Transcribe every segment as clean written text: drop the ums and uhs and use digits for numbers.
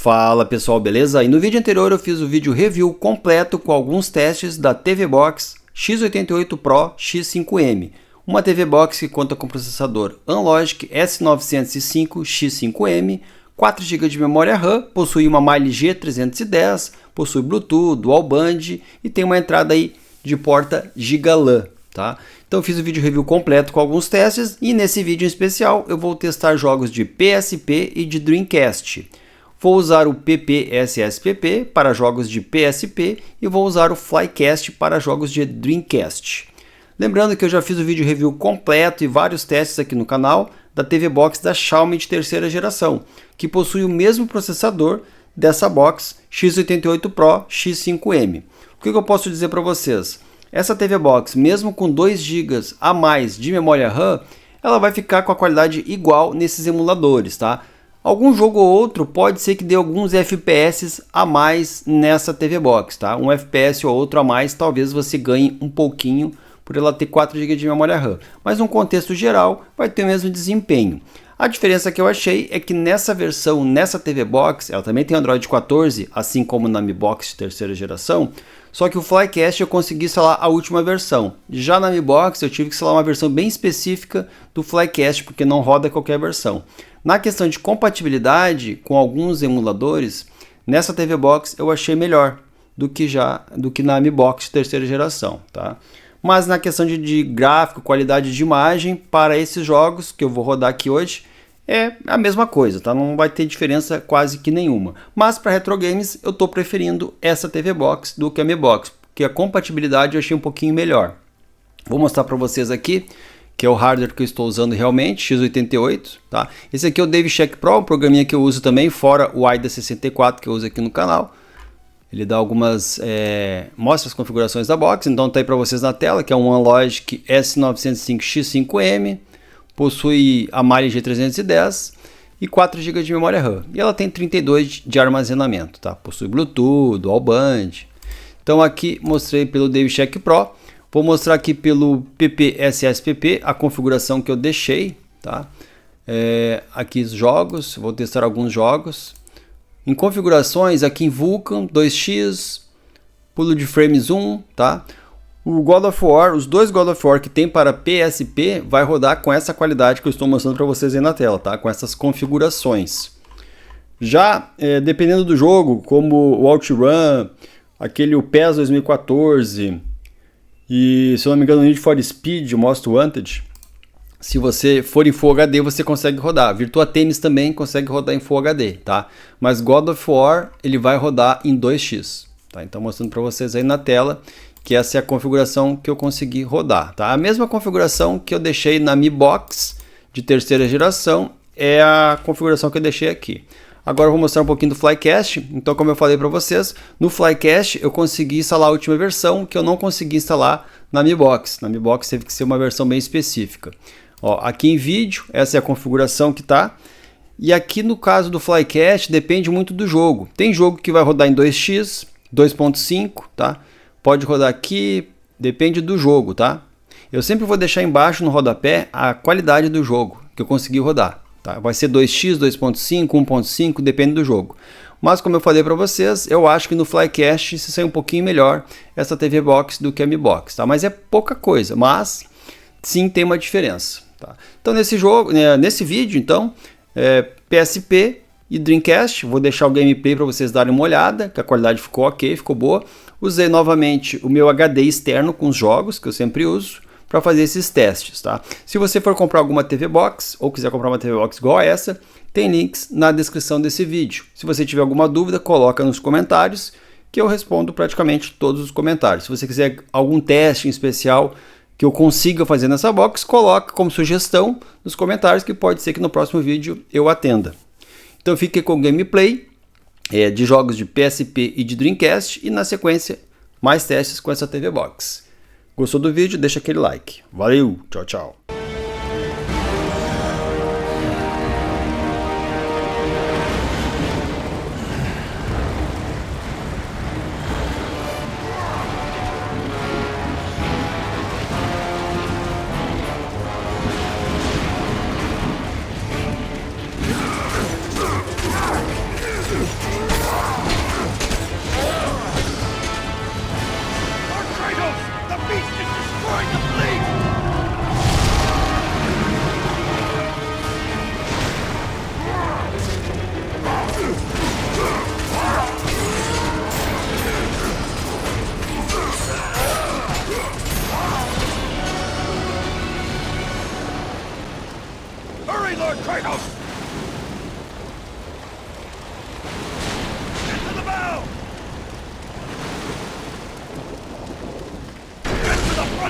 Fala pessoal, beleza? E no vídeo anterior eu fiz o vídeo review completo com alguns testes da TV Box X88 Pro X5M, uma TV Box que conta com processador Anlogic S905 X5M, 4 GB de memória RAM, possui uma malha G310, possui Bluetooth, Dual Band e tem uma entrada aí de porta GigaLAN, tá? Então eu fiz o vídeo review completo com alguns testes e nesse vídeo em especial eu vou testar jogos de PSP e de Dreamcast. Vou usar o PPSSPP para jogos de PSP e vou usar o Flycast para jogos de Dreamcast. Lembrando que eu já fiz o vídeo review completo e vários testes aqui no canal da TV Box da Xiaomi de terceira geração, que possui o mesmo processador dessa box X88 Pro X5M. O que eu posso dizer para vocês? Essa TV Box, mesmo com 2 GB a mais de memória RAM, ela vai ficar com a qualidade igual nesses emuladores, tá? Algum jogo ou outro pode ser que dê alguns FPS a mais nessa TV Box, tá? Um FPS ou outro a mais, talvez você ganhe um pouquinho por ela ter 4 GB de memória RAM. Mas no contexto geral, vai ter o mesmo desempenho. A diferença que eu achei é que nessa versão, nessa TV Box, ela também tem Android 14, assim como na Mi Box de terceira geração, só que o Flycast eu consegui instalar a última versão. Já na Mi Box eu tive que instalar uma versão bem específica do Flycast, porque não roda qualquer versão. Na questão de compatibilidade com alguns emuladores, nessa TV Box eu achei melhor do que na Mi Box de terceira geração, tá? Mas na questão de gráfico, qualidade de imagem, para esses jogos que eu vou rodar aqui hoje, é a mesma coisa, tá? Não vai ter diferença quase que nenhuma. Mas para retro games eu estou preferindo essa TV Box do que a Mi Box, porque a compatibilidade eu achei um pouquinho melhor. Vou mostrar para vocês aqui, que é o hardware que eu estou usando realmente, X88, tá? Esse aqui é o DaveCheck Pro, um programinha que eu uso também, fora o AIDA64 que eu uso aqui no canal. Ele dá algumas, mostra as configurações da box, então tá aí para vocês na tela, que é um Anlogic S905 X5M, possui a malha G310 e 4 GB de memória RAM. E ela tem 32 de armazenamento, tá? Possui Bluetooth, Dual Band. Então aqui mostrei pelo DaveCheck Pro. Vou mostrar aqui pelo PPSSPP a configuração que eu deixei, tá? Aqui os jogos, vou testar alguns jogos. Em configurações, aqui em Vulkan 2x, pulo de frames 1, tá? O God of War, os dois God of War que tem para PSP, vai rodar com essa qualidade que eu estou mostrando para vocês aí na tela, tá? Com essas configurações. Já, dependendo do jogo, como o OutRun, aquele o PES 2014... E, se eu não me engano, o Need for Speed, o Most Wanted, se você for em Full HD, você consegue rodar. Virtua Tennis também consegue rodar em Full HD, tá? Mas God of War, ele vai rodar em 2x, tá? Então, mostrando para vocês aí na tela que essa é a configuração que eu consegui rodar, tá? A mesma configuração que eu deixei na Mi Box de terceira geração é a configuração que eu deixei aqui. Agora eu vou mostrar um pouquinho do Flycast. Então, como eu falei para vocês, no Flycast eu consegui instalar a última versão que eu não consegui instalar na Mi Box. Na Mi Box teve que ser uma versão bem específica. Ó, aqui em vídeo, essa é a configuração que tá. E aqui no caso do Flycast, depende muito do jogo. Tem jogo que vai rodar em 2x, 2.5, tá? Pode rodar aqui, depende do jogo, tá? Eu sempre vou deixar embaixo no rodapé a qualidade do jogo que eu consegui rodar. Tá? Vai ser 2x, 2.5, 1.5, depende do jogo. Mas como eu falei para vocês, eu acho que no Flycast se sai um pouquinho melhor essa TV Box do que a Mi Box, tá? Mas é pouca coisa, mas sim tem uma diferença, tá? Então nesse vídeo, então, PSP e Dreamcast, vou deixar o gameplay para vocês darem uma olhada, que a qualidade ficou ok, ficou boa. Usei novamente o meu HD externo com os jogos, que eu sempre uso, para fazer esses testes, tá? Se você for comprar alguma TV Box ou quiser comprar uma TV Box igual a essa, tem links na descrição desse vídeo. Se você tiver alguma dúvida, coloca nos comentários que eu respondo praticamente todos os comentários. Se você quiser algum teste em especial que eu consiga fazer nessa box, coloca como sugestão nos comentários que pode ser que no próximo vídeo eu atenda. Então fique com o gameplay de jogos de PSP e de Dreamcast e na sequência mais testes com essa TV Box. Gostou do vídeo? Deixa aquele like. Valeu, tchau, tchau.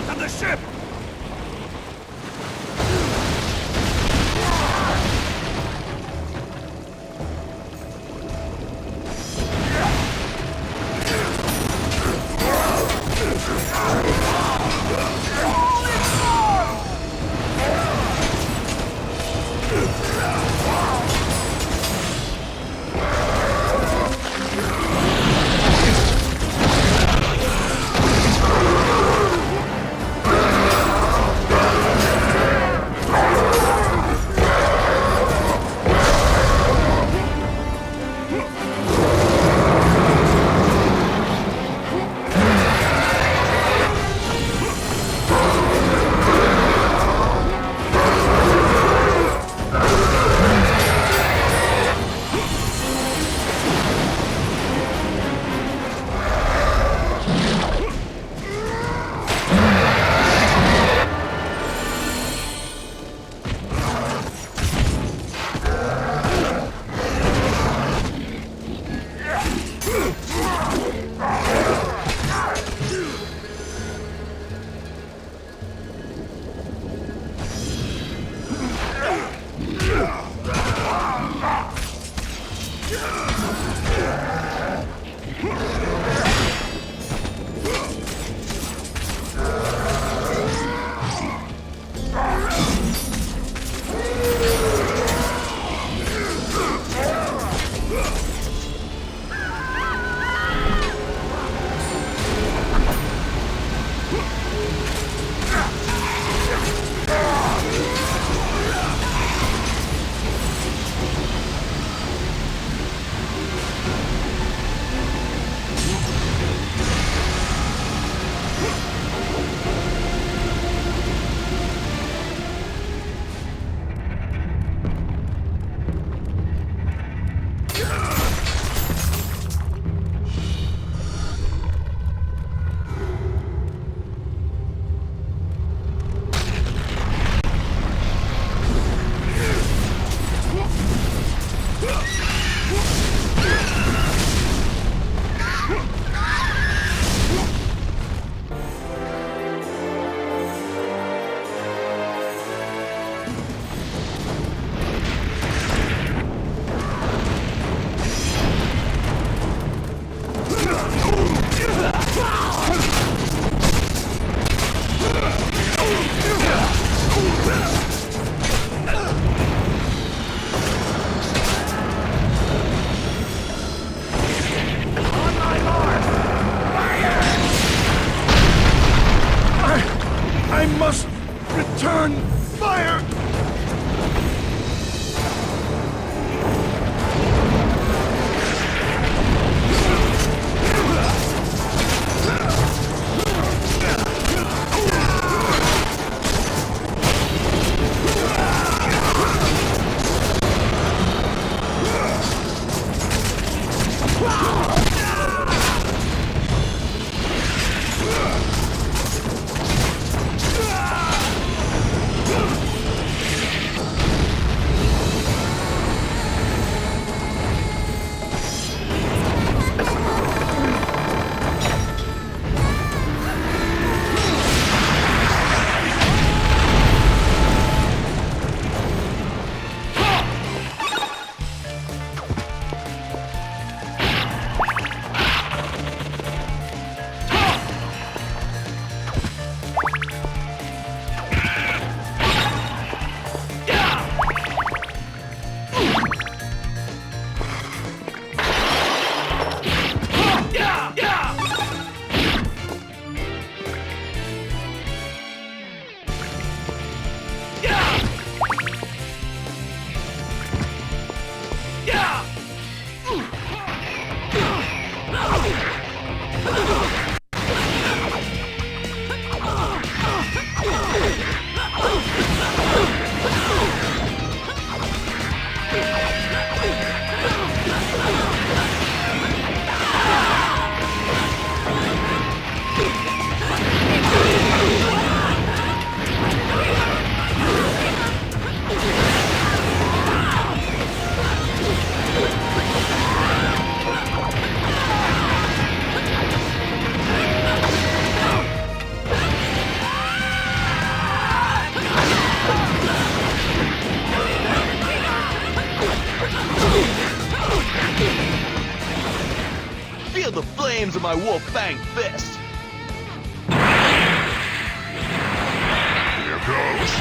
front of the ship! Feel the flames of my Wolf Fang fist. Here goes.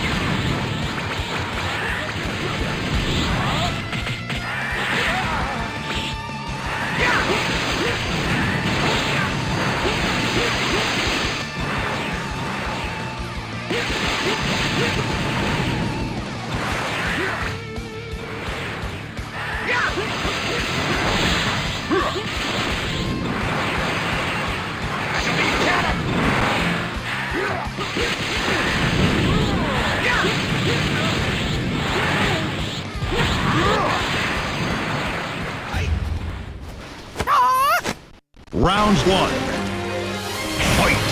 Round one. Fight!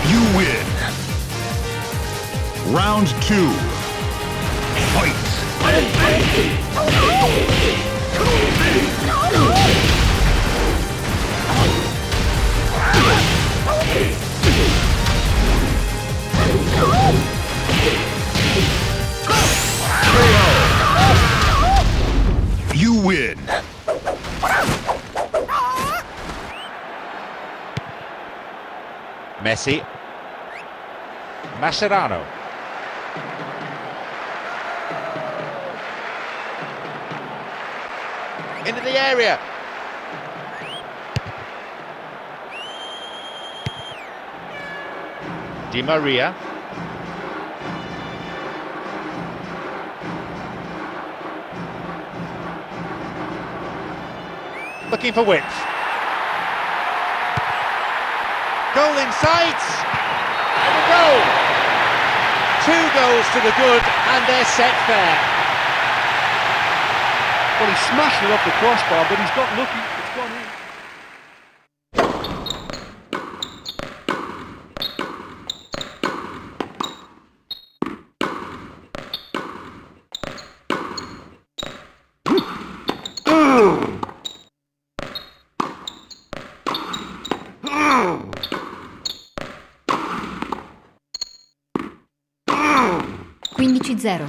You win. Round two. Fight! You win. Messi. Mascherano. Into the area. Di Maria. Looking for width. Goal in sight. And a goal. 2 goals to the good, and they're set fair. Well, he smashed it off the crossbar, but he's got lucky. It's gone in. Quindici zero.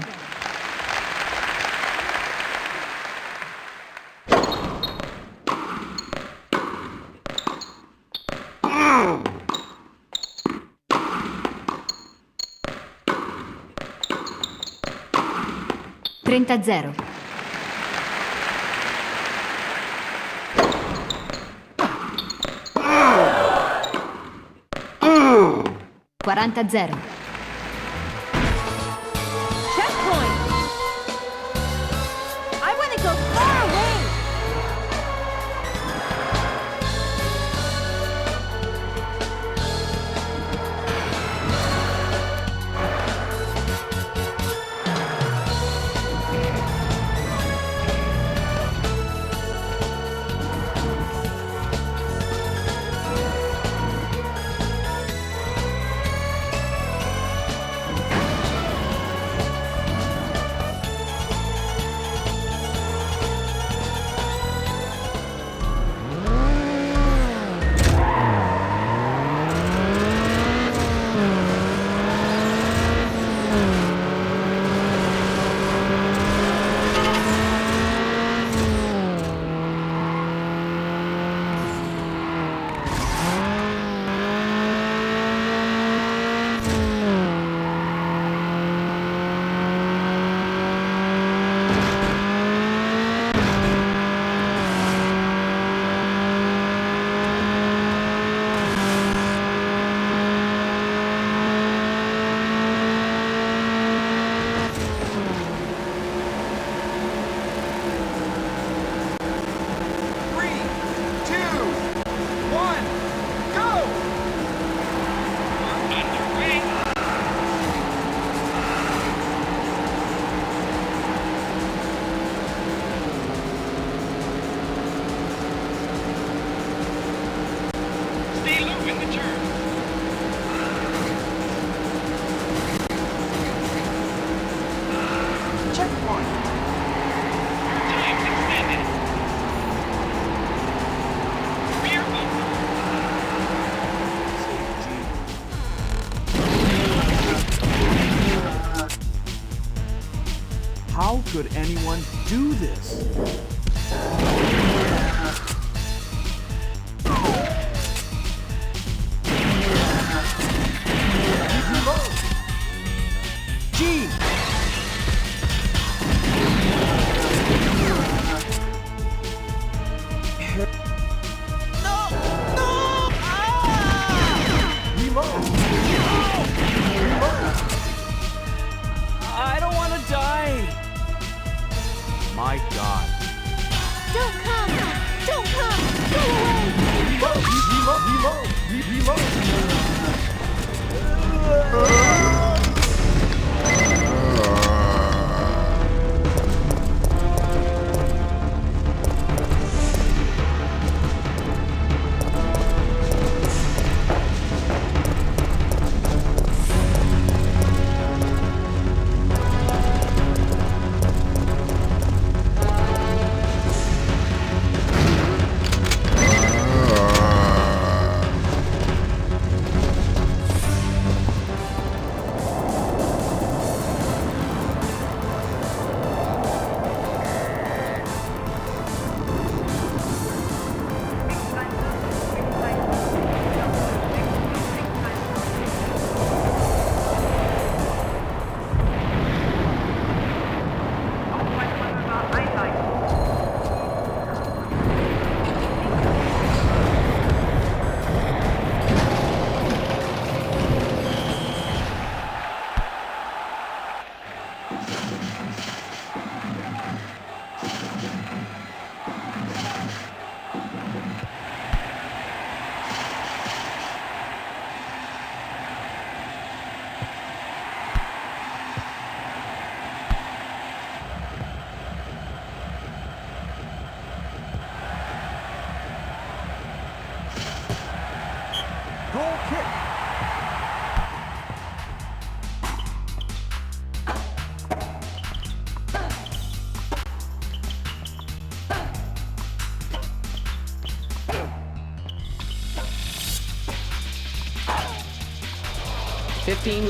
Trenta zero. 40-0. Checkpoint! I want to go far away! could anyone do this? G! I don't want to die. My God. Don't come! Don't come! Go away! Goal kick.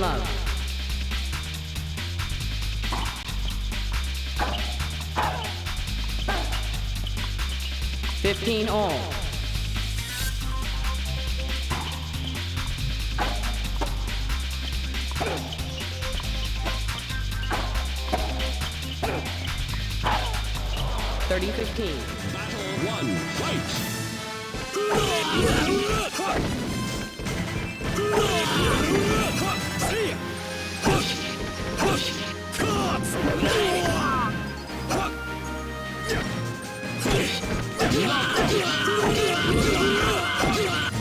Love. 15 all. One, fight!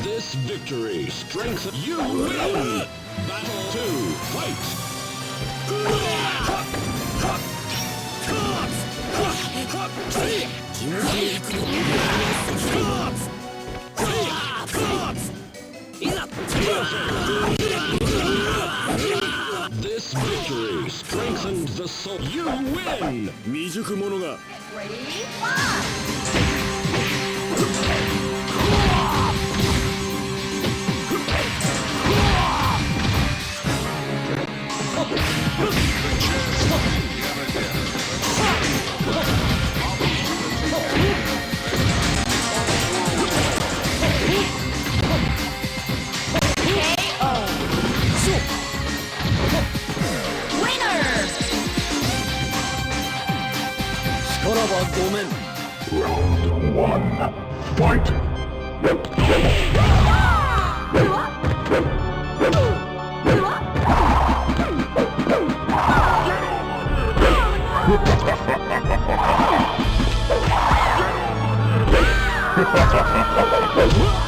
This victory strengthens you win! Battle 2, fight! This victory strengthens the soul. You win! 未熟者が Round 1, fight! Ha ha ha ha!